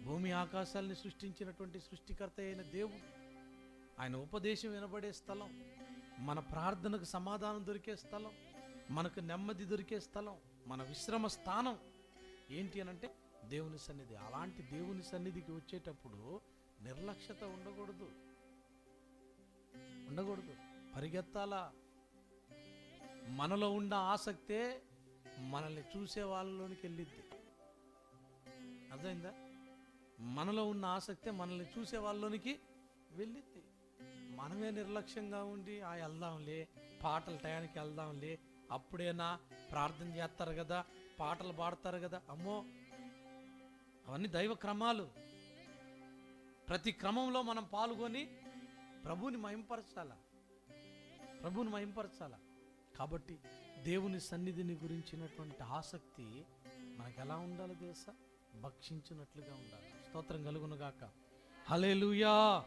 భూమి ఆకాశాలని సృష్టించినటువంటి సృష్టికర్త అయిన దేవుడు, ఆయన ఉపదేశం వినబడే స్థలం, మన ప్రార్థనకు సమాధానం దొరికే స్థలం, మనకు నెమ్మది దొరికే స్థలం, మన విశ్రమ స్థానం ఏంటి అనంటే దేవుని సన్నిధి. అలాంటి దేవుని సన్నిధికి వచ్చేటప్పుడు నిర్లక్ష్యత ఉండకూడదు, పరిగెత్తాలా. మనలో ఉన్న ఆసక్తే మనల్ని చూసే వాళ్ళలోనికి వెళ్ళిద్ది. అర్థమైందా? మనలో ఉన్న ఆసక్తే మనల్ని చూసే వాళ్ళలోనికి వెళ్ళిద్ది. మనమే నిర్లక్ష్యంగా ఉండి వెళ్దాంలే, పాటల టయానికి వెళ్దాంలే, అప్పుడేనా ప్రార్థన చేస్తారు కదా, పాటలు పాడతారు కదా. అమ్మో, అవన్నీ దైవ క్రమాలు. ప్రతి క్రమంలో మనం పాల్గొని ప్రభువుని మహింపరచాలా. కాబట్టి దేవుని సన్నిధిని గురించినటువంటి ఆసక్తి మనకు ఎలా ఉండాలో తెలుసా? భక్షించినట్లుగా ఉండాలి. స్తోత్రం కలుగును గాక. హల్లెలూయా.